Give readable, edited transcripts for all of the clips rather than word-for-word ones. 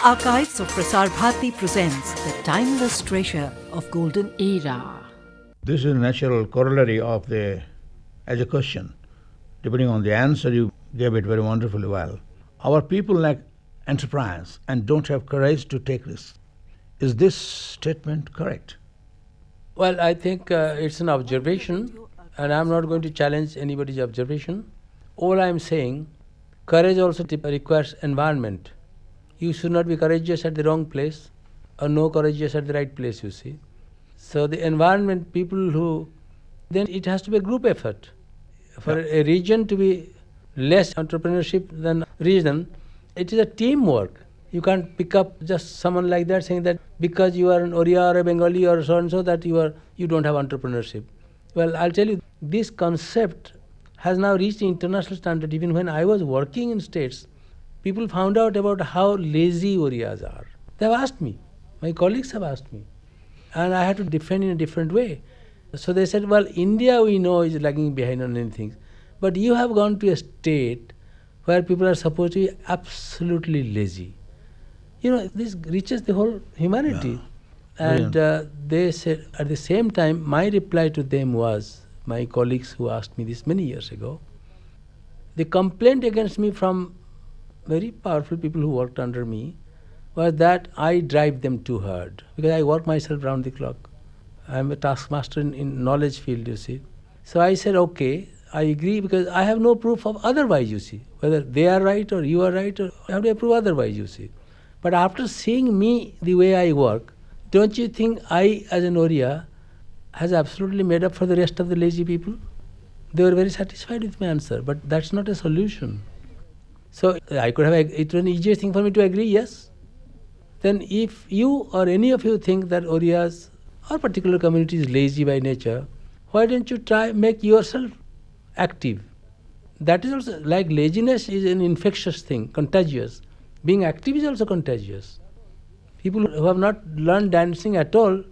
Archives of Prasar Bharati presents the timeless treasure of golden era. This is a natural corollary of as a question. Depending on the answer, you gave it very wonderfully well. Our people lack enterprise and don't have courage to take risks. Is this statement correct? Well, I think it's an observation, and I'm not going to challenge anybody's observation. All I'm saying, courage also requires environment. You should not be courageous at the wrong place, or no courageous at the right place, you see. So the environment, then it has to be a group effort. For a region to be less entrepreneurship than region, it is a teamwork. You can't pick up just someone like that saying that because you are an Oriya or a Bengali or so and so that you don't have entrepreneurship. Well, I'll tell you, this concept has now reached international standard. Even when I was working in states, people found out about how lazy Oriyas are. They have asked me, my colleagues have asked me, and I had to defend in a different way. So they said, well, India we know is lagging behind on many things, but you have gone to a state where people are supposed to be absolutely lazy. This reaches the whole humanity. Yeah. And they said, at the same time, my reply to them was, my colleagues who asked me this many years ago, the complaint against me from very powerful people who worked under me was that I drive them too hard, because I work myself round the clock. I'm a taskmaster in knowledge field, you see. So I said, okay, I agree, because I have no proof of otherwise, you see. Whether they are right or you are right, or how do I prove otherwise, you see. But after seeing me, the way I work, don't you think I, as an Oriya, has absolutely made up for the rest of the lazy people? They were very satisfied with my answer, but that's not a solution. So I could have, it was an easier thing for me to agree, yes. Then if you or any of you think that Oriyas or particular community is lazy by nature, why don't you try make yourself active? That is also, like laziness is an infectious thing, contagious. Being active is also contagious. People who have not learned dancing at all,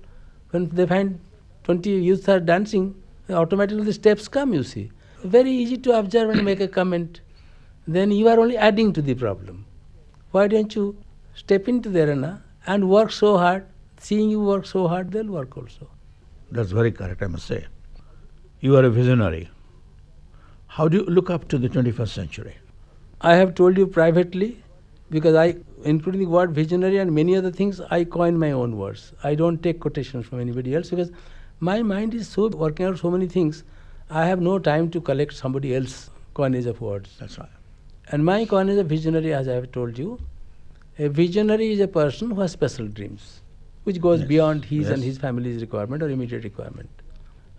when they find 20 youths are dancing, automatically the steps come, you see. Very easy to observe and make a comment. Then you are only adding to the problem. Why don't you step into the arena and work so hard? Seeing you work so hard, they'll work also. That's very correct, I must say. You are a visionary. How do you look up to the 21st century? I have told you privately, because I, including the word visionary and many other things, I coin my own words. I don't take quotations from anybody else, because my mind is so working out so many things, I have no time to collect somebody else's coinage of words. That's right. And my coinage of visionary, as I have told you, a visionary is a person who has special dreams, which goes beyond his and his family's requirement or immediate requirement.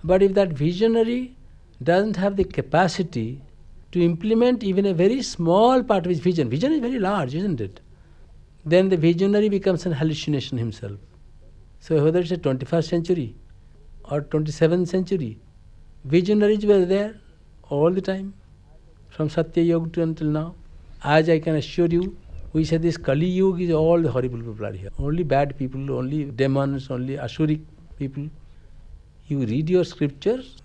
But if that visionary doesn't have the capacity to implement even a very small part of his vision is very large, isn't it? Then the visionary becomes an hallucination himself. So whether it's a 21st century or 27th century, visionaries were there all the time, from Satya Yuga to until now. As I can assure you, we say this Kali Yuga is all the horrible people are here. Only bad people, only demons, only Asuric people. You read your scriptures,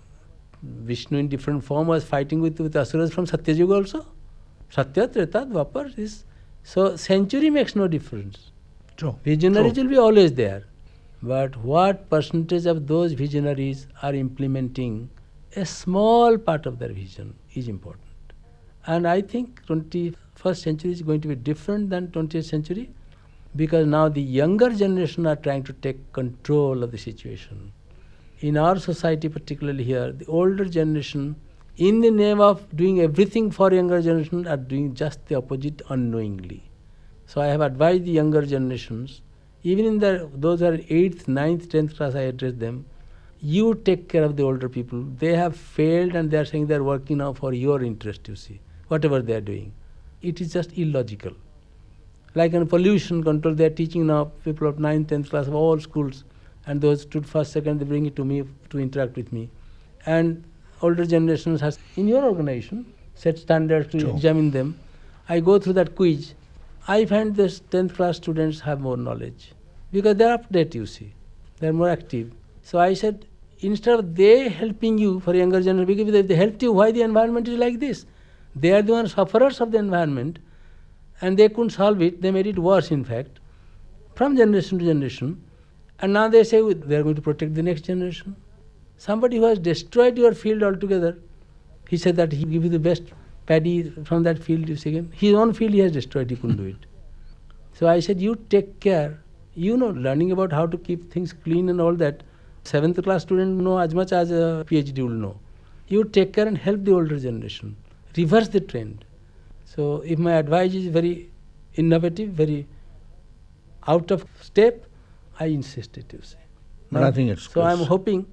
Vishnu in different form was fighting with Asuras from Satya Yuga also. Satya, Treta, Dwapar. So century makes no difference. True. Visionaries will be always there. But what percentage of those visionaries are implementing a small part of their vision is important. And I think 21st century is going to be different than 20th century, because now the younger generation are trying to take control of the situation. In our society, particularly here, the older generation, in the name of doing everything for younger generation, are doing just the opposite unknowingly. So I have advised the younger generations, even in those who are 8th, 9th, 10th class, I address them, you take care of the older people. They have failed and they are saying they are working now for your interest, you see, whatever they are doing. It is just illogical. Like in pollution control, they are teaching now people of 9th, 10th class of all schools, and those stood first, second, they bring it to me to interact with me. And older generations has, in your organization, set standards to examine them. I go through that quiz. I find this 10th class students have more knowledge, because they are up to date, you see. They are more active. So I said, instead of they helping you for younger generation, because if they helped you, why the environment is like this? They are the ones sufferers of the environment. and they couldn't solve it. They made it worse, in fact, from generation to generation. And now they say they are going to protect the next generation. Somebody who has destroyed your field altogether, he said that he will give you the best paddy from that field, you see again. His own field he has destroyed, he couldn't do it. So I said, you take care. You know, learning about how to keep things clean and all that, 7th class student know as much as a PhD will know. You take care and help the older generation. Reverse the trend. So if my advice is very innovative, very out of step, I insist it, you see. But I think it's so I'm hoping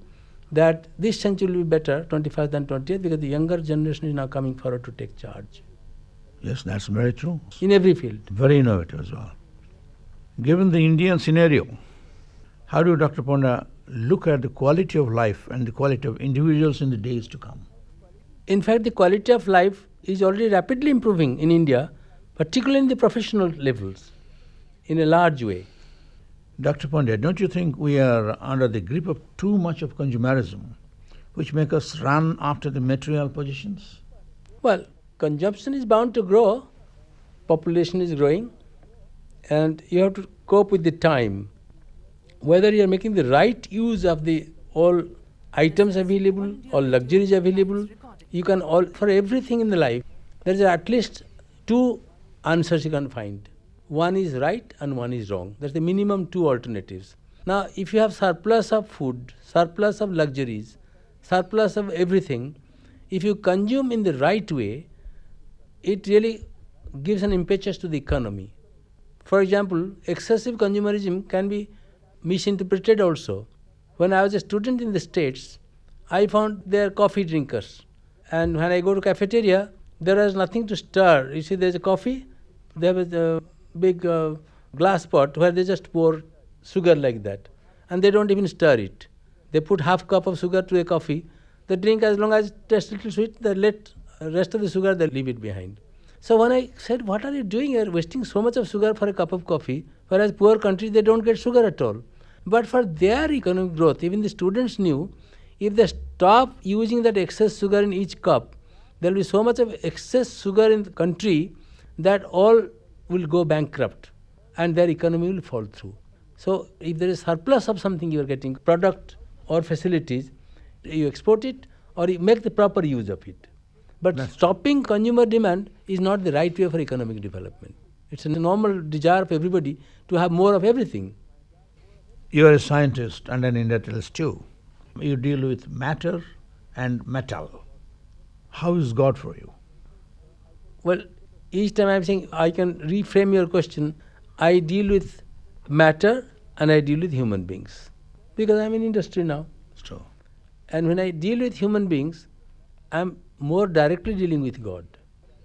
that this century will be better, 21st than 20th, because the younger generation is now coming forward to take charge. Yes, that's very true. In every field. Very innovative as well. Given the Indian scenario, how do you, Dr. Ponda, look at the quality of life and the quality of individuals in the days to come? In fact, the quality of life is already rapidly improving in India, particularly in the professional levels, in a large way. Dr. Pandya, don't you think we are under the grip of too much of consumerism, which make us run after the material positions? Well, consumption is bound to grow, population is growing, and you have to cope with the time. Whether you are making the right use of the all items available, all luxuries available, you can all, for everything in the life, there is at least two answers you can find. One is right and one is wrong. That's the minimum two alternatives. Now, if you have surplus of food, surplus of luxuries, surplus of everything, if you consume in the right way, it really gives an impetus to the economy. For example, excessive consumerism can be misinterpreted also. When I was a student in the States, I found there are coffee drinkers. And when I go to cafeteria, there is nothing to stir. You see, there's a coffee, there is a big glass pot where they just pour sugar like that. And they don't even stir it. They put half cup of sugar to a coffee. They drink as long as it tastes a little sweet, they let rest of the sugar, they leave it behind. So when I said, what are you doing? You are wasting so much of sugar for a cup of coffee, whereas poor countries, they don't get sugar at all. But for their economic growth, even the students knew, if they stop using that excess sugar in each cup, there will be so much of excess sugar in the country that all will go bankrupt and their economy will fall through. So if there is surplus of something you are getting, product or facilities, you export it or you make the proper use of it. But stopping consumer demand is not the right way for economic development. It's a normal desire of everybody to have more of everything. You are a scientist and an industrialist too. You deal with matter and metal. How is God for you? Well, each time I'm saying I can reframe your question. I deal with matter and I deal with human beings because I'm in industry now. So, And when I deal with human beings, I'm more directly dealing with God.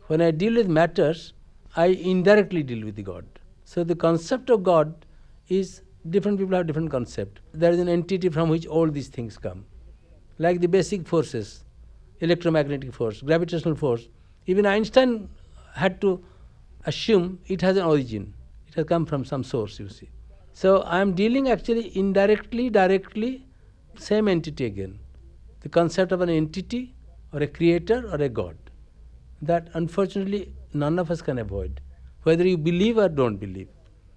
When I deal with matters, I indirectly deal with God. So the concept of God is, different people have different concept. There is an entity from which all these things come. Like the basic forces, electromagnetic force, gravitational force. Even Einstein had to assume it has an origin. It has come from some source, you see. So I am dealing actually indirectly, directly, same entity again. The concept of an entity or a creator or a God. That unfortunately none of us can avoid, whether you believe or don't believe.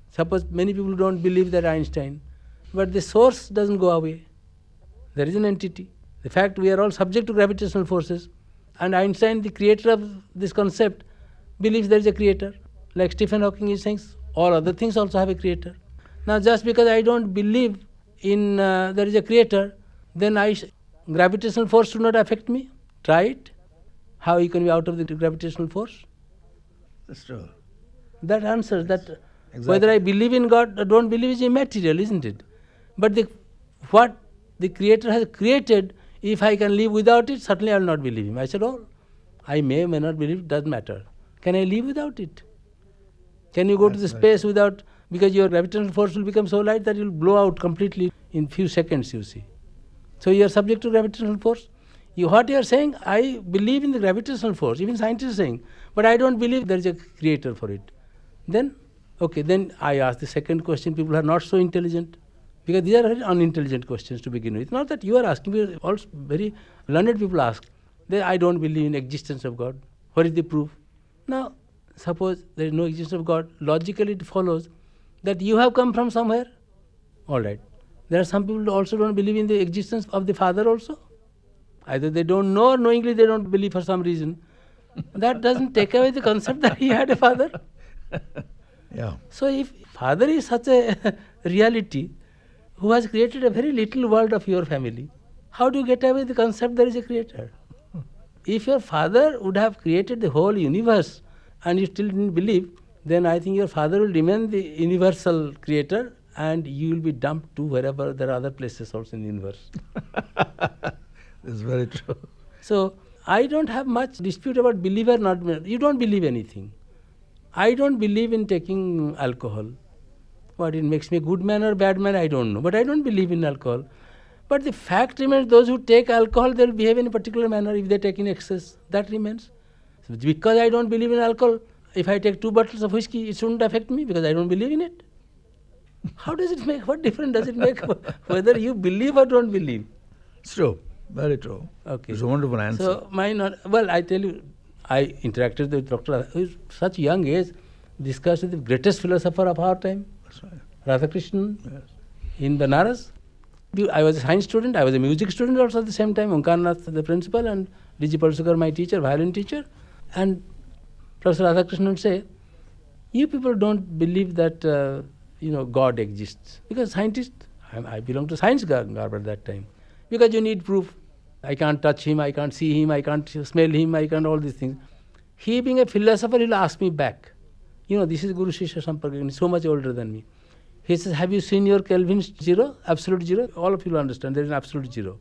Suppose many people don't believe that Einstein, but the source doesn't go away. There is an entity. The fact we are all subject to gravitational forces, and Einstein, the creator of this concept, believes there is a creator. Like Stephen Hawking is saying, all other things also have a creator. Now just because I don't believe in there is a creator, then gravitational force should not affect me. Try it. How you can be out of the gravitational force? that's true. That answers that. Exactly. Whether I believe in God or don't believe is immaterial, isn't it? But what the Creator has created, if I can live without it, certainly I will not believe Him. I said, oh, I may not believe, it doesn't matter. Can I live without it? Can you go to the space without, because your gravitational force will become so light that it will blow out completely in few seconds, you see. So you are subject to gravitational force. What you are saying, I believe in the gravitational force, even scientists are saying, but I don't believe there is a creator for it. Then, okay, then I ask the second question. People are not so intelligent, because these are very unintelligent questions to begin with. Not that you are asking, because also very learned people ask. I don't believe in existence of God. What is the proof? Now, suppose there is no existence of God, logically it follows that you have come from somewhere. All right. There are some people who also don't believe in the existence of the Father also. Either they don't know or knowingly they don't believe for some reason. That doesn't take away the concept that he had a father. Yeah. So if Father is such a reality who has created a very little world of your family, how do you get away the concept there is a creator? If your Father would have created the whole universe and you still didn't believe, then I think your Father will remain the universal creator and you will be dumped to wherever there are other places also in the universe. This is very true. So I don't have much dispute about believe or not. You don't believe anything. I don't believe in taking alcohol. What, it makes me a good man or bad man, I don't know. But I don't believe in alcohol. But the fact remains, those who take alcohol, they will behave in a particular manner if they take in excess. That remains. So because I don't believe in alcohol, if I take 2 bottles of whiskey, it shouldn't affect me because I don't believe in it. How does it make, what difference does it make whether you believe or don't believe? It's true. Very true. Okay. It's a wonderful answer. So I tell you, I interacted with Dr. who is such young age, discussed with the greatest philosopher of our time, That's right. Radhakrishnan, Yes. in Banaras. I was a science student, I was a music student also at the same time, Omkarnath the principal and D.G. Palsukar my teacher, violin teacher. And Professor Radhakrishnan would say, you people don't believe that God exists. Because scientists, I belong to science garb at that time. Because you need proof. I can't touch him, I can't see him, I can't smell him, I can't all these things. He being a philosopher, he'll ask me back. This is Guru Shishya Samparka, he's so much older than me. He says, have you seen your Kelvin's zero, absolute zero? All of you will understand, there is an absolute zero.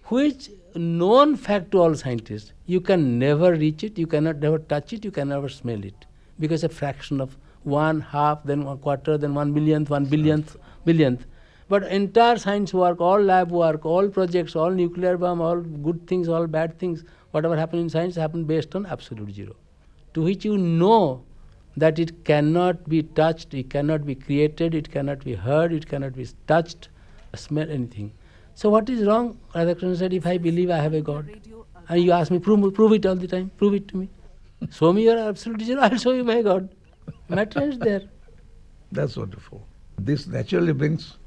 Which known fact to all scientists, you can never reach it, you cannot never touch it, you can never smell it. Because a fraction of 1/2, then 1/4, then 1/millionth, 1/billionth. But entire science work, all lab work, all projects, all nuclear bomb, all good things, all bad things, whatever happened in science happened based on absolute zero. To which you know that it cannot be touched, it cannot be created, it cannot be heard, it cannot be touched, smell, anything. So what is wrong? Radhakrishnan said, if I believe I have a God, and you ask me, prove it all the time, prove it to me. Show me your absolute zero, I'll show you my God. Matter is there. That's wonderful. This naturally brings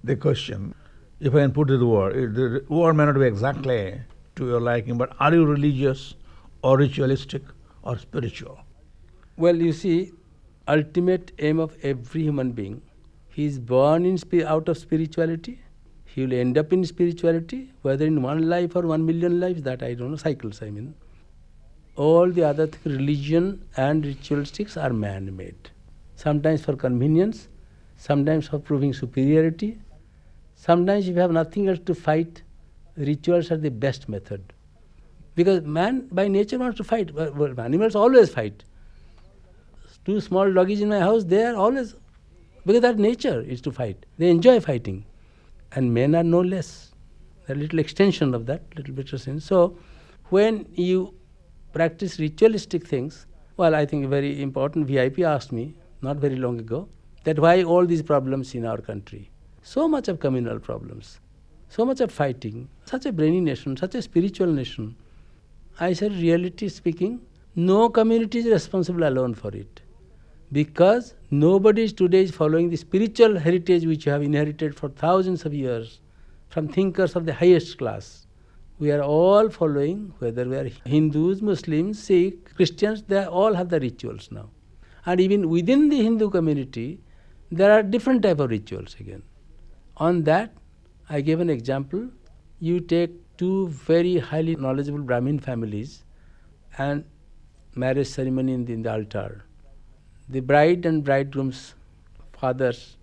the question, if I can put it the word may not be exactly to your liking, but are you religious or ritualistic or spiritual? Well, you see, ultimate aim of every human being, he is born out of spirituality, he will end up in spirituality, whether in 1 life or 1 million lives, that I don't know, cycles I mean. All the other things, religion and ritualistics are man-made. Sometimes for convenience, sometimes for proving superiority. Sometimes if you have nothing else to fight, rituals are the best method. Because man by nature wants to fight. Well, animals always fight. 2 small doggies in my house, they are always, because that nature is to fight. They enjoy fighting. And men are no less. A little extension of that, little bit of sense. So when you practice ritualistic things, well, I think a very important VIP asked me not very long ago that why all these problems in our country. So much of communal problems, so much of fighting, such a brainy nation, such a spiritual nation. I said, reality speaking, no community is responsible alone for it. Because nobody today is following the spiritual heritage which you have inherited for thousands of years from thinkers of the highest class. We are all following, whether we are Hindus, Muslims, Sikhs, Christians, they all have the rituals now. And even within the Hindu community, there are different type of rituals again. On that, I gave an example. You take 2 very highly knowledgeable Brahmin families and marriage ceremony in the altar. The bride and bridegroom's fathers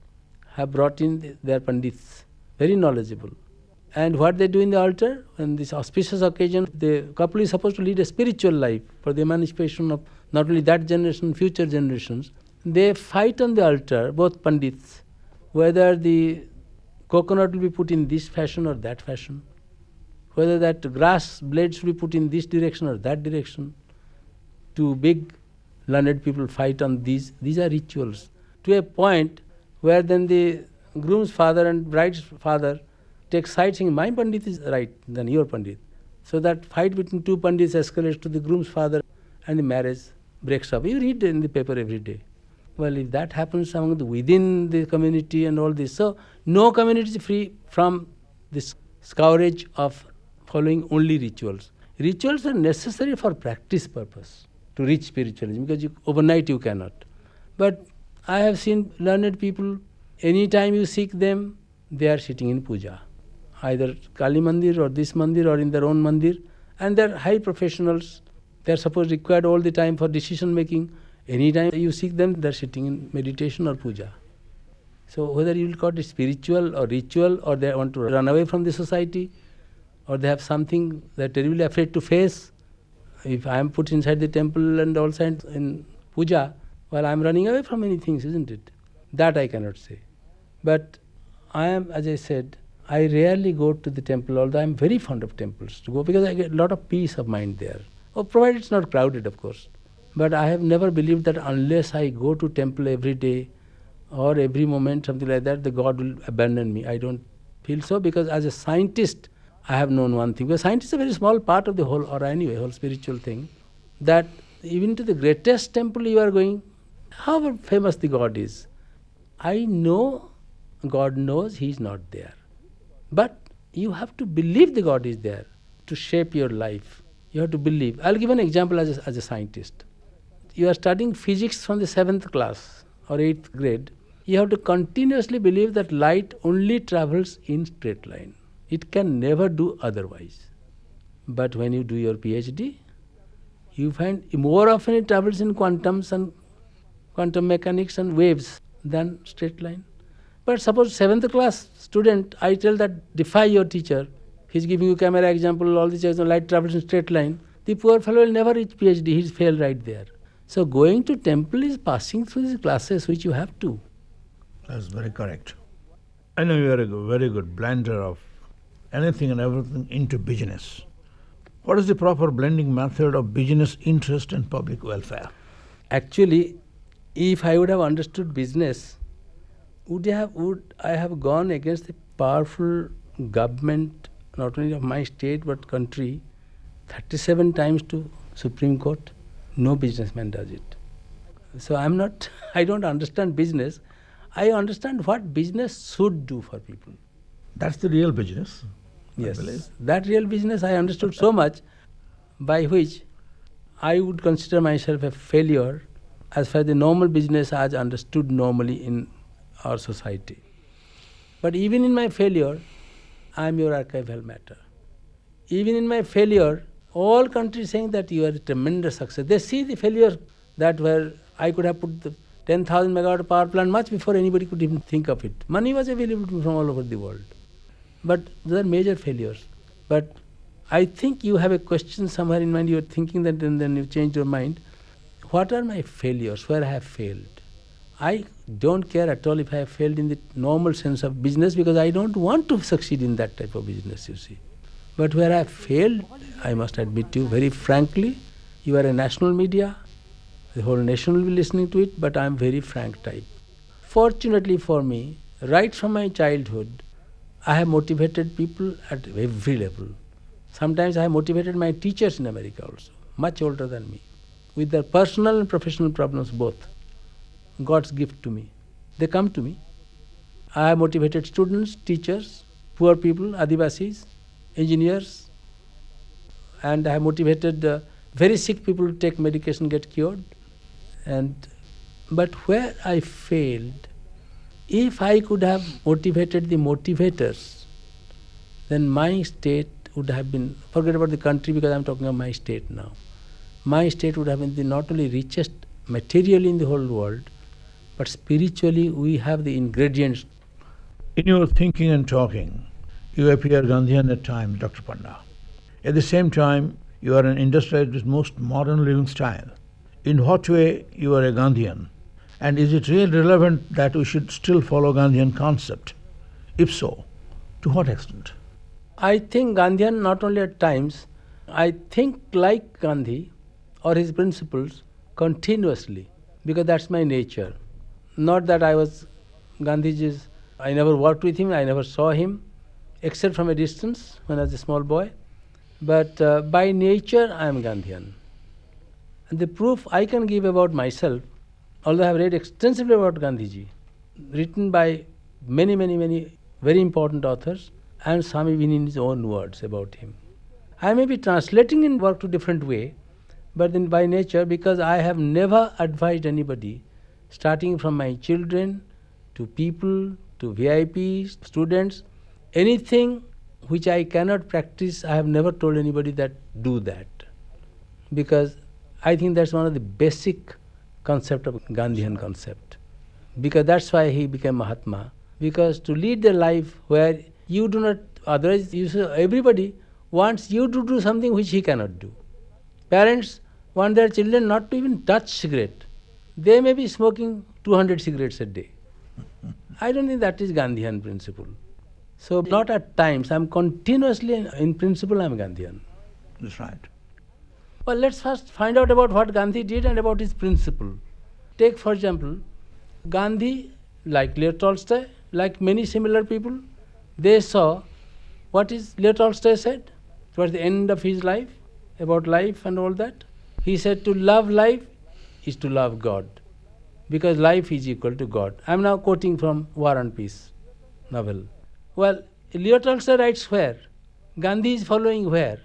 have brought in their pandits, very knowledgeable. And what they do in the altar, on this auspicious occasion, the couple is supposed to lead a spiritual life for the emancipation of not only that generation, future generations. They fight on the altar, both pandits, whether the coconut will be put in this fashion or that fashion, whether that grass blades will be put in this direction or that direction. 2 big learned people fight on these. These are rituals. To a point where then the groom's father and bride's father take sides saying, my pandit is right than your pandit. So that fight between 2 pandits escalates to the groom's father and the marriage breaks up. You read in the paper every day. Well, if that happens within the community and all this, so no community is free from this scourge of following only rituals. Rituals are necessary for practice purpose to reach spiritualism, because overnight you cannot. But I have seen learned people, anytime you seek them, they are sitting in puja, either Kali Mandir or this Mandir or in their own Mandir, and they are high professionals. They are supposed required all the time for decision making. Anytime you seek them, they are sitting in meditation or puja. So whether you will call it spiritual or ritual, or they want to run away from the society, or they have something they are terribly afraid to face. If I am put inside the temple and also in puja, well, I am running away from many things, isn't it? That I cannot say. But I am, as I said, I rarely go to the temple, although I am very fond of temples to go, because I get a lot of peace of mind there. Oh, provided it's not crowded, of course. But I have never believed that unless I go to temple every day or every moment, something like that, the God will abandon me. I don't feel so, because as a scientist, I have known one thing. Because science is a very small part of the whole, or anyway, whole spiritual thing, that even to the greatest temple you are going, however famous the God is, I know God knows He is not there. But you have to believe the God is there to shape your life. You have to believe. I'll give an example as a scientist. You are studying physics from the 7th class or 8th grade. You have to continuously believe that light only travels in straight line. It can never do otherwise. But when you do your PhD, you find more often it travels in quantums and quantum mechanics and waves than straight line. But suppose 7th class student, I tell that defy your teacher. He's giving you camera example, all these light travels in straight line. The poor fellow will never reach PhD. He'll fail right there. So going to temple is passing through these classes which you have to. That's very correct. I know you are a very good blender of anything and everything into business. What is the proper blending method of business interest and public welfare? Actually, if I would have understood business, would I have gone against the powerful government, not only of my state but country, 37 times to Supreme Court? No businessman does it. So I don't understand business. I understand what business should do for people. That's the real business. Yes, that real business I understood so much, by which I would consider myself a failure as far as the normal business as understood normally in our society. But even in my failure, I am your archival matter. Even in my failure, all countries saying that you are a tremendous success. They see the failure that where I could have put the 10,000 megawatt power plant much before anybody could even think of it. Money was available from all over the world. But those are major failures. But I think you have a question somewhere in mind, you are thinking that, and then you change your mind. What are my failures? Where I have failed? I don't care at all if I have failed in the normal sense of business, because I don't want to succeed in that type of business, you see. But where I have failed, I must admit to you very frankly, you are a national media, the whole nation will be listening to it, but I am very frank type. Fortunately for me, right from my childhood, I have motivated people at every level. Sometimes I have motivated my teachers in America also, much older than me, with their personal and professional problems both. God's gift to me. They come to me. I have motivated students, teachers, poor people, Adivasis, engineers, and I have motivated very sick people to take medication, get cured. But where I failed, if I could have motivated the motivators, then my state would have been, forget about the country because I am talking of my state now, my state would have been the not only richest materially in the whole world, but spiritually we have the ingredients. In your thinking and talking, you appear Gandhian at times, Dr. Panda. At the same time, you are an industrialist with most modern living style. In what way you are a Gandhian? And is it really relevant that we should still follow Gandhian concept? If so, to what extent? I think Gandhian not only at times, I think like Gandhi or his principles continuously, because that's my nature. Not that I was Gandhiji's, I never worked with him, I never saw him, except from a distance when I was a small boy. But by nature I am Gandhian. And the proof I can give about myself, although I have read extensively about Gandhiji, written by many, many, many very important authors, and some even in his own words about him. I may be translating in work to different way, but then by nature, because I have never advised anybody, starting from my children to people to VIPs, students, anything which I cannot practice, I have never told anybody that do that. Because I think that's one of the basic concept of Gandhian concept. Because that's why he became Mahatma. Because to lead a life where you do not, otherwise everybody wants you to do something which he cannot do. Parents want their children not to even touch cigarette. They may be smoking 200 cigarettes a day. I don't think that is Gandhian principle. So not at times, I'm continuously, in principle I'm Gandhian. That's right. Well, let's first find out about what Gandhi did and about his principle. Take, for example, Gandhi, like Leo Tolstoy, like many similar people, they saw what is Leo Tolstoy said towards the end of his life, about life and all that. He said to love life is to love God, because life is equal to God. I am now quoting from War and Peace novel. Well, Leo Tolstoy writes where? Gandhi is following where?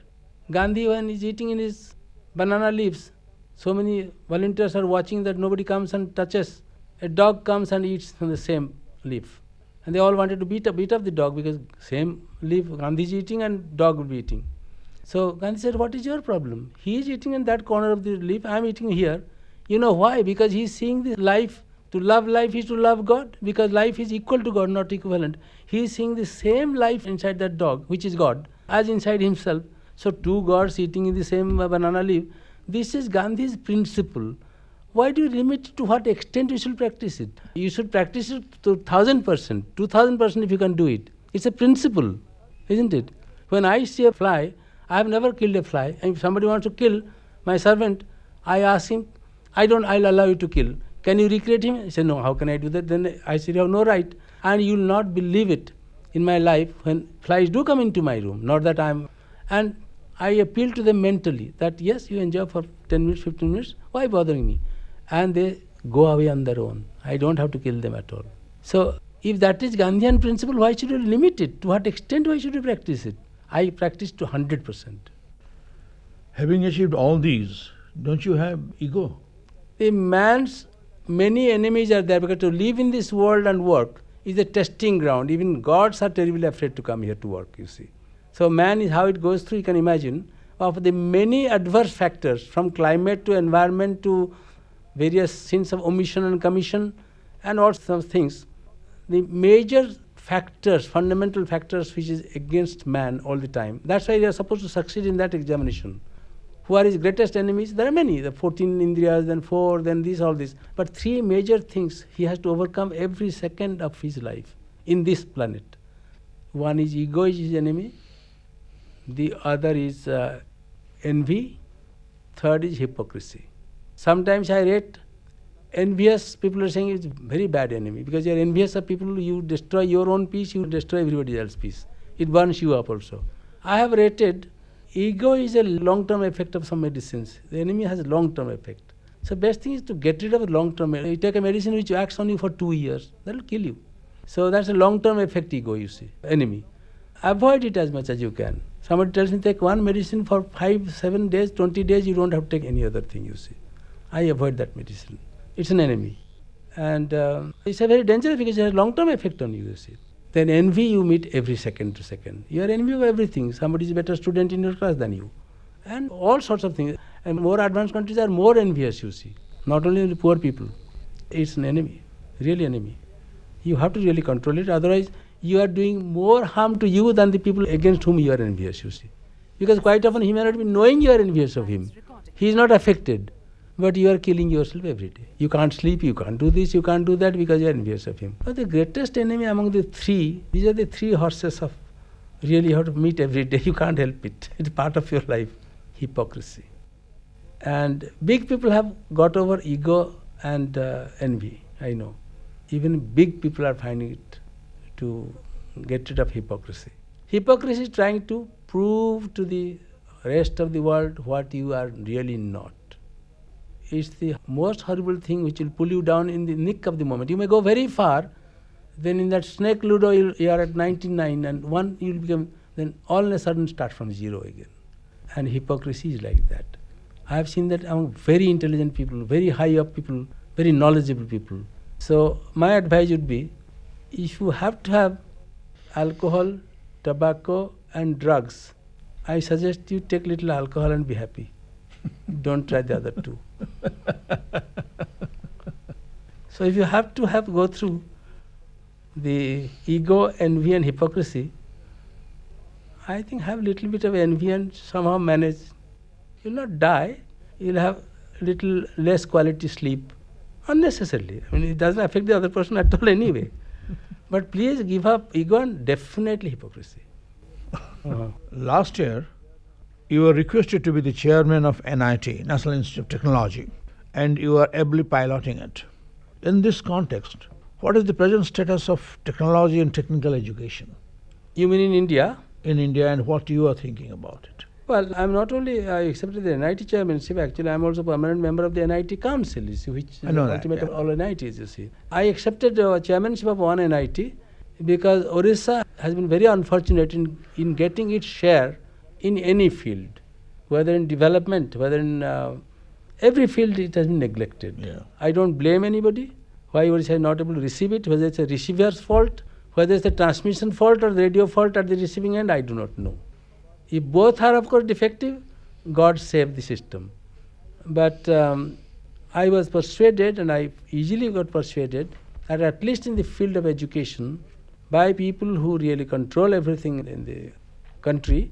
Gandhi, when he is eating in his banana leaves, so many volunteers are watching that nobody comes and touches. A dog comes and eats from the same leaf. And they all wanted to beat up the dog, because same leaf Gandhi is eating and dog will be eating. So Gandhi said, what is your problem? He is eating in that corner of the leaf, I am eating here. You know why? Because he is seeing the life. To love life is to love God, because life is equal to God, not equivalent. He is seeing the same life inside that dog, which is God, as inside himself. So two gods eating in the same banana leaf. This is Gandhi's principle. Why do you limit it to what extent you should practice it? You should practice it to 1000%, 2000% if you can do it. It's a principle, isn't it? When I see a fly, I have never killed a fly. And if somebody wants to kill my servant, I ask him, I'll allow you to kill. Can you recreate him? He said, no, how can I do that? Then I said, you have no right. And you will not believe it in my life when flies do come into my room, not that I'm... And I appeal to them mentally that yes, you enjoy for 10 minutes, 15 minutes, why bothering me? And they go away on their own. I don't have to kill them at all. So if that is Gandhian principle, why should you limit it? To what extent why should you practice it? I practice to 100%. Having achieved all these, don't you have ego? The man's many enemies are there, because to live in this world and work is a testing ground. Even gods are terribly afraid to come here to work, you see. So man is how it goes through, you can imagine, of the many adverse factors, from climate to environment to various sins of omission and commission and all sorts of things. The major factors, fundamental factors which is against man all the time. That's why they are supposed to succeed in that examination. Who are his greatest enemies? There are many, the 14 Indriyas, then 4, then this, all this. But 3 major things he has to overcome every second of his life in this planet. One is ego is his enemy, the other is envy, third is hypocrisy. Sometimes I rate envious people are saying it's a very bad enemy, because you are envious of people, you destroy your own peace, you destroy everybody else's peace. It burns you up also. I have rated ego is a long-term effect of some medicines. The enemy has a long-term effect. So best thing is to get rid of a long-term. You take a medicine which acts on you for 2 years, that will kill you. So that's a long-term effect, ego, you see, enemy. Avoid it as much as you can. Somebody tells me take one medicine for 5, 7 days, 20 days, you don't have to take any other thing, you see. I avoid that medicine. It's an enemy. And it's a very dangerous, because it has a long-term effect on you, you see. Then envy you meet every second to second. You are envy of everything. Somebody is a better student in your class than you. And all sorts of things. And more advanced countries are more envious, you see. Not only the poor people. It's an enemy, really enemy. You have to really control it, otherwise you are doing more harm to you than the people against whom you are envious, you see. Because quite often he may not be knowing you are envious of him. He is not affected. But you are killing yourself every day. You can't sleep, you can't do this, you can't do that, because you are envious of him. But the greatest enemy among the 3, these are the 3 horses of really you have to meet every day. You can't help it. It's part of your life. Hypocrisy. And big people have got over ego and envy, I know. Even big people are finding it to get rid of hypocrisy. Hypocrisy is trying to prove to the rest of the world what you are really not. is the most horrible thing which will pull you down in the nick of the moment. You may go very far, then in that snake ludo you are at 99 and one you will become, then all of a sudden start from zero again. And hypocrisy is like that. I have seen that among very intelligent people, very high up people, very knowledgeable people. So my advice would be, if you have to have alcohol, tobacco and drugs, I suggest you take little alcohol and be happy. Don't try the other two. So if you have to go through the ego, envy and hypocrisy, I think have little bit of envy and somehow manage. You'll not die, you'll have little less quality sleep, unnecessarily. I mean, it doesn't affect the other person at all anyway. But please give up ego and definitely hypocrisy. Last year, you were requested to be the chairman of NIT, National Institute of Technology, and you are ably piloting it. In this context, what is the present status of technology and technical education You mean in India? in India, and what you are thinking about it? Well, I'm not only I accepted the NIT chairmanship, actually I'm also permanent member of the NIT Council, you see, which is I know the that, ultimate yeah. of all NITs, you see. I accepted chairmanship of one NIT because Orissa has been very unfortunate in getting its share in any field, whether in development, whether in every field it has been neglected. Yeah. I don't blame anybody why Orissa is not able to receive it, whether it's a receiver's fault, whether it's the transmission fault or the radio fault at the receiving end, I do not know. If both are of course defective, God save the system. But I was persuaded, and I easily got persuaded, that at least in the field of education, by people who really control everything in the country,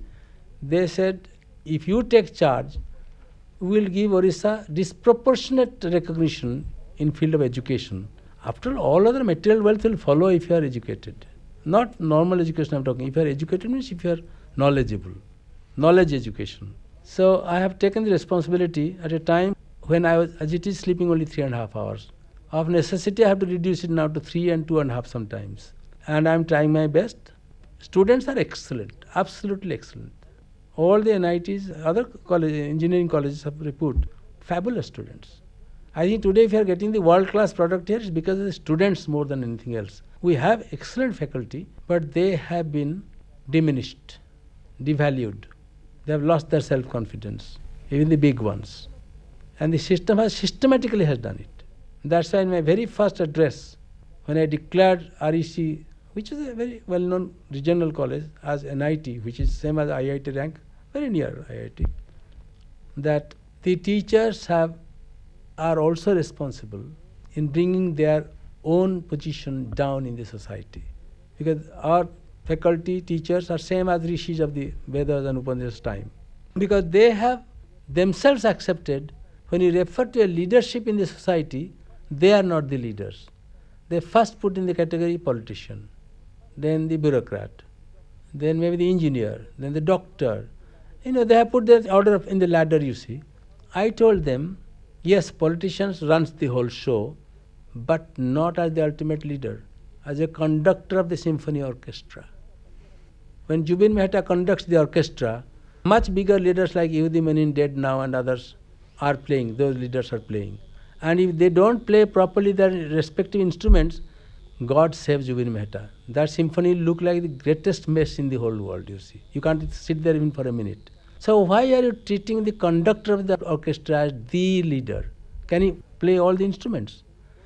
they said, if you take charge, we will give Orissa disproportionate recognition in field of education. After all other material wealth will follow if you are educated. Not normal education I'm talking. If you are educated means if you are knowledgeable. Knowledge education. So I have taken the responsibility at a time when I was, as it is, sleeping only 3.5 hours. Of necessity I have to reduce it now to 3 and 2.5 sometimes. And I am trying my best. Students are excellent, absolutely excellent. All the NITs, other college, engineering colleges of repute, fabulous students. I think today if you are getting the world-class product here, it's because of the students more than anything else. We have excellent faculty, but they have been diminished, devalued. They have lost their self-confidence, even the big ones. And the system has systematically has done it. That's why in my very first address, when I declared REC, which is a very well-known regional college, as NIT, which is same as IIT rank, very near IIT, that the teachers are also responsible in bringing their own position down in the society. Because our faculty, teachers are same as rishis of the Vedas and Upanishads time. Because they have themselves accepted, when you refer to a leadership in the society, they are not the leaders. They first put in the category politician, then the bureaucrat, then maybe the engineer, then the doctor. You know, they have put their order in the ladder, you see. I told them, yes, politicians runs the whole show, but not as the ultimate leader, as a conductor of the symphony orchestra. When Jubin Mehta conducts the orchestra, much bigger leaders like Yehudi Menuhin dead now and others are playing, those leaders are playing. And if they don't play properly their respective instruments, God save Jubin Mehta. That symphony will look like the greatest mess in the whole world, you see. You can't sit there even for a minute. So why are you treating the conductor of the orchestra as the leader? Can he play all the instruments?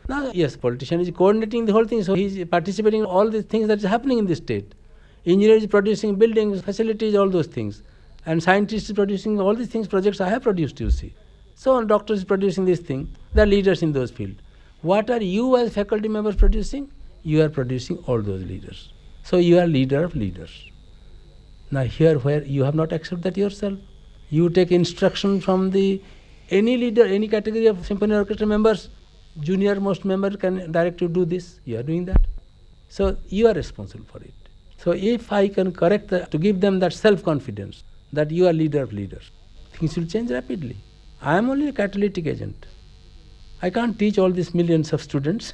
Now, yes, politician is coordinating the whole thing, so he is participating in all the things that is happening in the state. Engineer is producing buildings, facilities, all those things. And scientist is producing all these things, projects I have produced, you see. So doctor is producing this thing, they are leaders in those fields. What are you as faculty members producing? You are producing all those leaders. So you are leader of leaders. Now here where you have not accepted that yourself, you take instruction from any leader, any category of symphony orchestra members, junior most member can direct you do this, you are doing that. So you are responsible for it. So if I can correct to give them that self-confidence, that you are leader of leaders, things will change rapidly. I am only a catalytic agent. I can't teach all these millions of students,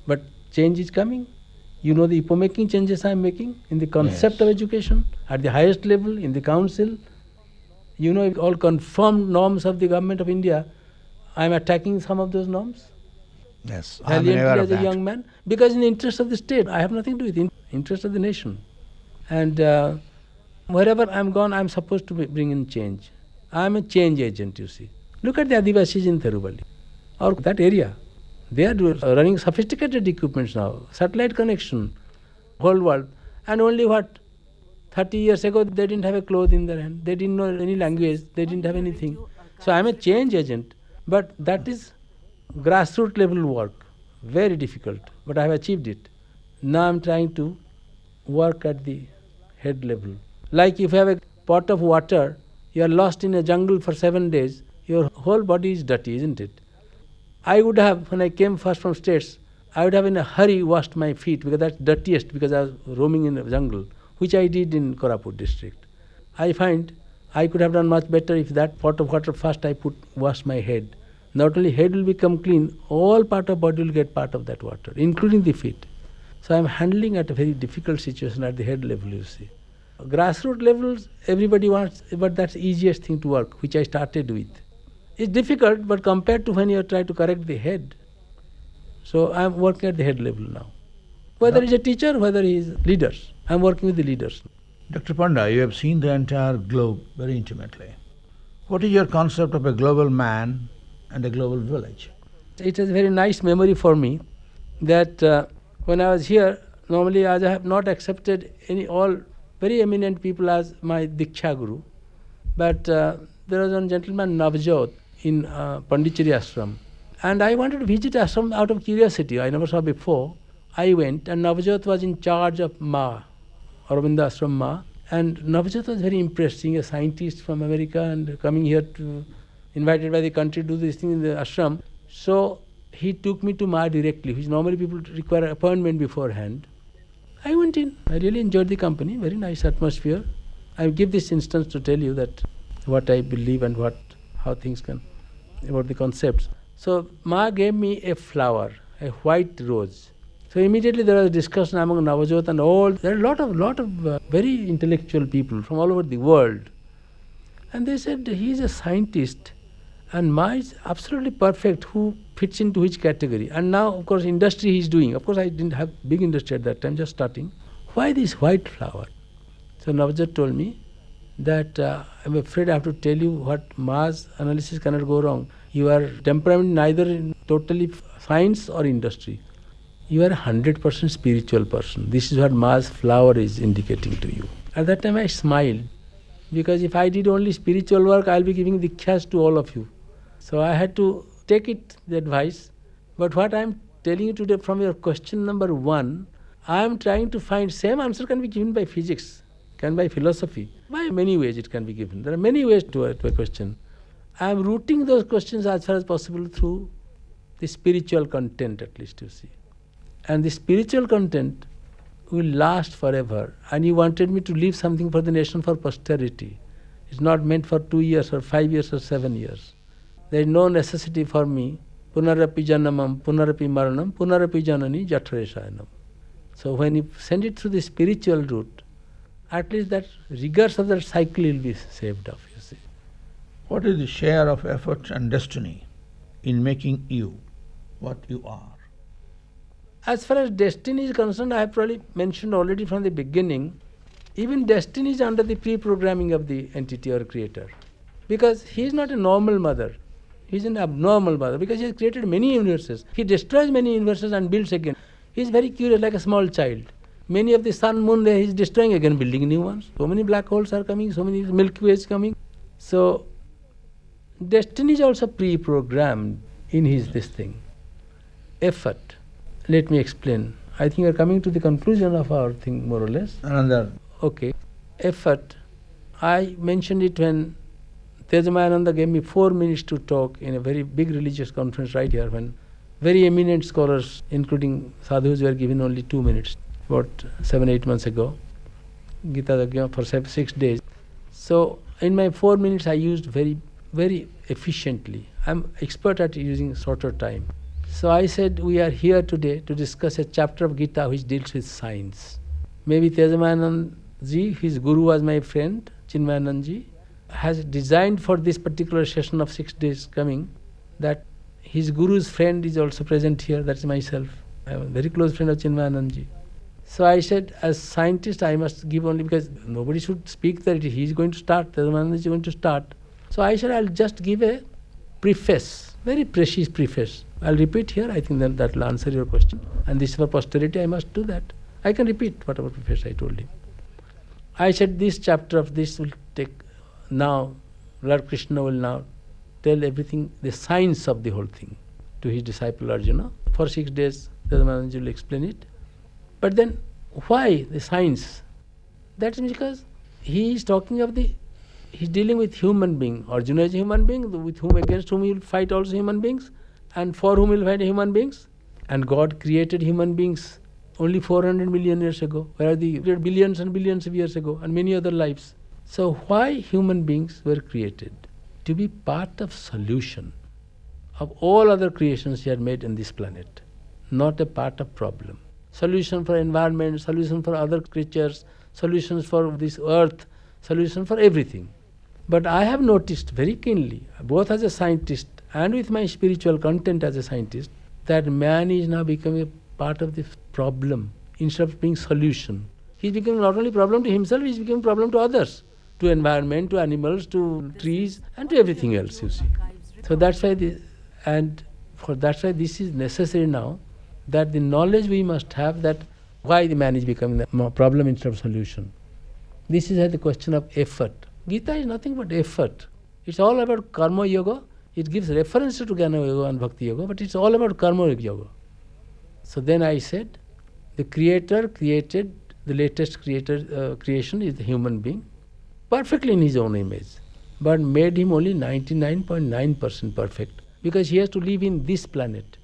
but change is coming. You know the epoch-making changes I am making in the concept of education at the highest level, in the council. You know all confirmed norms of the government of India I'm attacking some of those norms Yes, I'm valiantly aware of as a that. young man, because in the interest of the state, I have nothing to do with the interest of the nation. And wherever I'm gone, I'm supposed to bring in change. I'm a change agent, you see. Look at the Adivasis in Tiruvali, or that area. They are running sophisticated equipments now, satellite connection, whole world. And only 30 years ago, they didn't have a cloth in their hand. They didn't know any language. They didn't have anything. So I'm a change agent. But that is grassroots level work. Very difficult. But I have achieved it. Now I'm trying to work at the head level. Like if you have a pot of water, you are lost in a jungle for 7 days, your whole body is dirty, isn't it? I would have, when I came first from States, I would have in a hurry washed my feet because that's dirtiest, because I was roaming in the jungle, which I did in Koraput district. I find I could have done much better if that pot of water first I wash my head. Not only head will become clean, all part of body will get part of that water, including the feet. So I am handling at a very difficult situation at the head level, you see. Grassroots levels, everybody wants, but that's the easiest thing to work, which I started with. It's difficult, but compared to when you try to correct the head. So I'm working at the head level now. Whether he's a teacher, whether he's leaders, I'm working with the leaders. Dr. Panda, you have seen the entire globe very intimately. What is your concept of a global man and a global village? It is a very nice memory for me that when I was here, normally as I have not accepted all very eminent people as my Diksha Guru, but there was one gentleman, Navjot, in Pondicherry Ashram. And I wanted to visit ashram out of curiosity. I never saw before. I went, and Navjot was in charge of Ma, Aurobindo Ashram Ma. And Navjot was very impressed, seeing a scientist from America and coming here to, invited by the country to do this thing in the ashram. So he took me to Ma directly, which normally people require an appointment beforehand. I went in. I really enjoyed the company, very nice atmosphere. I give this instance to tell you that what I believe and how things can, about the concepts. So Ma gave me a flower, a white rose. So immediately there was a discussion among Navjot and all. There are a lot of very intellectual people from all over the world. And they said, he is a scientist and Ma is absolutely perfect, who fits into which category. And now, of course, industry he is doing. Of course, I didn't have big industry at that time, just starting. Why this white flower? So Navjot told me that I'm afraid I have to tell you what Ma's analysis cannot go wrong. You are temperament neither in totally science or industry. You are a 100% spiritual person. This is what Ma's flower is indicating to you. At that time I smiled, because if I did only spiritual work, I'll be giving dikshas to all of you. So I had to take it, the advice. But what I'm telling you today from your question number 1, I am trying to find same answer can be given by physics, can by philosophy. By many ways it can be given. There are many ways to a question. I am routing those questions as far as possible through the spiritual content, at least, you see. And the spiritual content will last forever. And you wanted me to leave something for the nation, for posterity. It's not meant for 2 years or 5 years or 7 years. There is no necessity for me. Punarapi janamam, punarapi maranam, punarapi janani jathareshayanam. So when you send it through the spiritual route, at least that rigors of that cycle will be saved off, you see. What is the share of effort and destiny in making you what you are? As far as destiny is concerned, I have probably mentioned already from the beginning, even destiny is under the pre-programming of the entity or creator. Because he is not a normal mother. He is an abnormal mother, because he has created many universes. He destroys many universes and builds again. He is very curious, like a small child. Many of the sun, moon, he is destroying again, building new ones. So many black holes are coming, so many Milky Ways coming. So destiny is also pre-programmed in this thing. Effort. Let me explain. I think we are coming to the conclusion of our thing, more or less. Another. Okay. Effort. I mentioned it when Tejamayananda gave me 4 minutes to talk in a very big religious conference right here, when very eminent scholars, including sadhus, were given only 2 minutes, about 7-8 months ago. Gita Yajna for 6 days. So in my 4 minutes I used very, very efficiently. I'm expert at using shorter time. So I said, we are here today to discuss a chapter of Gita which deals with science. Maybe Tejamayanand ji, his guru was my friend, Chinmayanand ji, has designed for this particular session of 6 days coming that his guru's friend is also present here, that's myself. I am a very close friend of Chinmayanandji. So I said, as scientist, I must give only, because nobody should speak that he is going to start, Chinmayanandji is going to start. So I said, I'll just give a preface, very precious preface. I'll repeat here, I think that will answer your question. And this is for posterity, I must do that. I can repeat whatever preface I told him. I said, this chapter of this will take, now, Lord Krishna will now tell everything, the science of the whole thing to his disciple Arjuna. For 6 days, Chinmayanandji will explain it. But then, why the science? That's because he is talking of he's dealing with human being. Arjuna is a human being, with whom, against whom he will fight also human beings, and for whom he will fight human beings. And God created human beings only 400 million years ago, whereas the billions and billions of years ago, and many other lives. So why human beings were created? To be part of solution of all other creations he had made in this planet, not a part of problem. Solution for environment, solution for other creatures, solutions for this earth, solution for everything. But I have noticed very keenly, both as a scientist and with my spiritual content as a scientist, that man is now becoming a part of the problem instead of being solution. He's becoming not only problem to himself, he's becoming problem to others, to environment, to animals, to trees, and to everything else, you see. So that's why that's why this is necessary now, that the knowledge we must have that why the man is becoming the problem instead of solution. This is the question of effort. Gita is nothing but effort. It's all about karma yoga. It gives reference to Jnana yoga and bhakti yoga, but it's all about karma yoga. So then I said, the Creator created, the latest creation is the human being, perfectly in his own image, but made him only 99.9% perfect, because he has to live in this planet,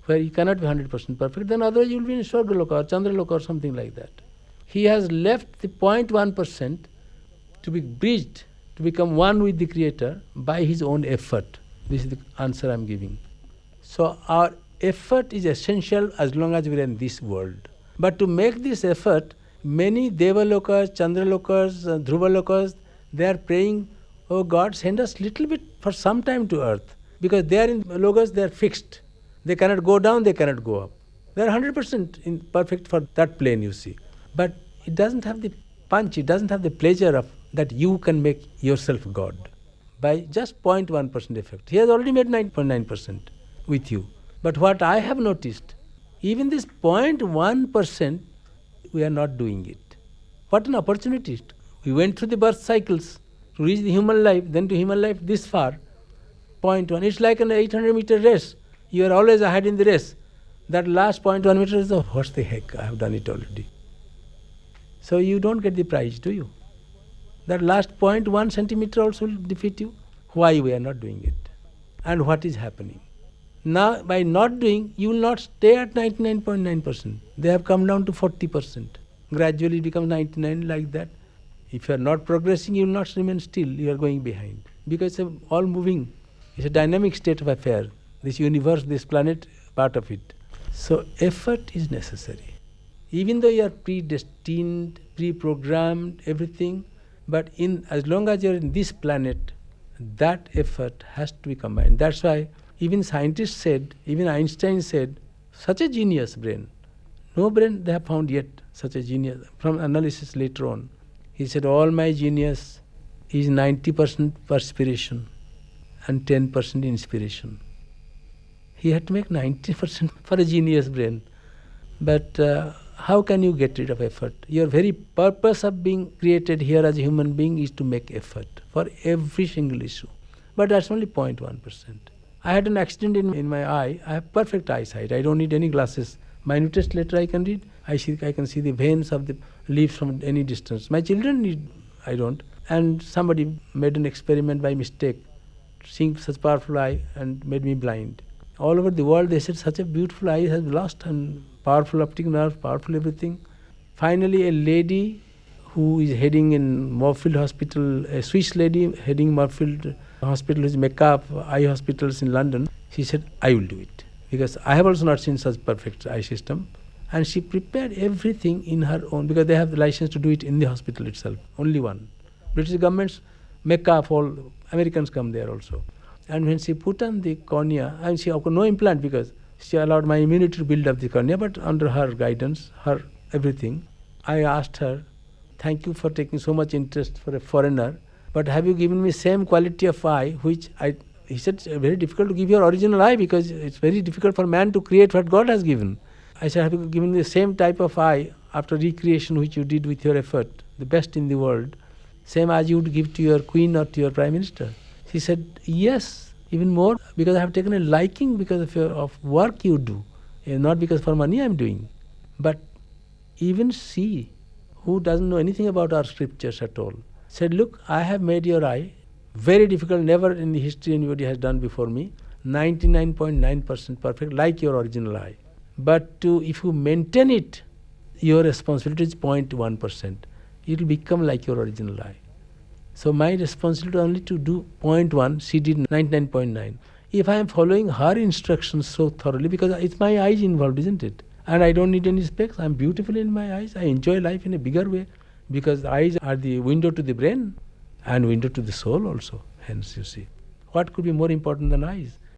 where he cannot be 100% perfect, then otherwise you will be in Swargaloka or Chandraloka or something like that. He has left the 0.1% to be bridged, to become one with the Creator by his own effort. This is the answer I am giving. So our effort is essential as long as we are in this world. But to make this effort, many Devalokas, Chandralokas, Dhruvalokas, they are praying, oh God, send us little bit for some time to earth. Because they are in Lokas, they are fixed. They cannot go down, they cannot go up. They are 100% perfect for that plane, you see. But it doesn't have the punch, it doesn't have the pleasure of that you can make yourself God by just 0.1% effect. He has already made 9.9% with you. But what I have noticed, even this 0.1%, we are not doing it. What an opportunity. We went through the birth cycles to reach the human life, then to human life this far, 0.1. It's like an 800-meter race. You are always ahead in the race. That last 0.1 meter is, oh, what the heck, I have done it already. So you don't get the prize, do you? That last 0.1 centimeter also will defeat you. Why we are not doing it? And what is happening? Now, by not doing, you will not stay at 99.9%. They have come down to 40%. Gradually it becomes 99 like that. If you are not progressing, you will not remain still. You are going behind. Because it's all moving. It's a dynamic state of affair. This universe, this planet, part of it. So effort is necessary. Even though you are predestined, pre-programmed, everything, but as long as you are in this planet, that effort has to be combined. That's why even scientists said, even Einstein said, such a genius brain. No brain they have found yet, such a genius. From analysis later on, he said, all my genius is 90% perspiration and 10% inspiration. He had to make 90% for a genius brain. But how can you get rid of effort? Your very purpose of being created here as a human being is to make effort for every single issue. But that's only 0.1%. I had an accident in my eye. I have perfect eyesight. I don't need any glasses. Minutest letter I can read. I can see the veins of the leaves from any distance. My children need, I don't. And somebody made an experiment by mistake, seeing such powerful eye, and made me blind. All over the world they said such a beautiful eye has lost, and powerful optic nerve, powerful everything. Finally a lady who is heading in Moorfield Hospital, a Swiss lady heading Moorfield Hospital, which is Mecca of eye hospitals in London, she said, I will do it. Because I have also not seen such perfect eye system. And she prepared everything in her own, because they have the license to do it in the hospital itself, only one. British government's Mecca of all, Americans come there also. And when she put on the cornea, and she had no implant because she allowed my immunity to build up the cornea, but under her guidance, her everything, I asked her, thank you for taking so much interest for a foreigner, but have you given me same quality of eye, he said, it's very difficult to give your original eye because it's very difficult for man to create what God has given. I said, have you given the same type of eye after recreation which you did with your effort, the best in the world, same as you would give to your queen or to your prime minister? She said, yes, even more, because I have taken a liking because of work you do, not because for money I am doing. But even she, who doesn't know anything about our scriptures at all, said, look, I have made your eye very difficult, never in the history anybody has done before me, 99.9% perfect, like your original eye. But if you maintain it, your responsibility is 0.1%. It will become like your original eye. So my responsibility only to do 0.1, she did 99.9. If I am following her instructions so thoroughly, because it's my eyes involved, isn't it? And I don't need any specs. I'm beautiful in my eyes. I enjoy life in a bigger way because the eyes are the window to the brain and window to the soul also. Hence, you see, what could be more important than eyes?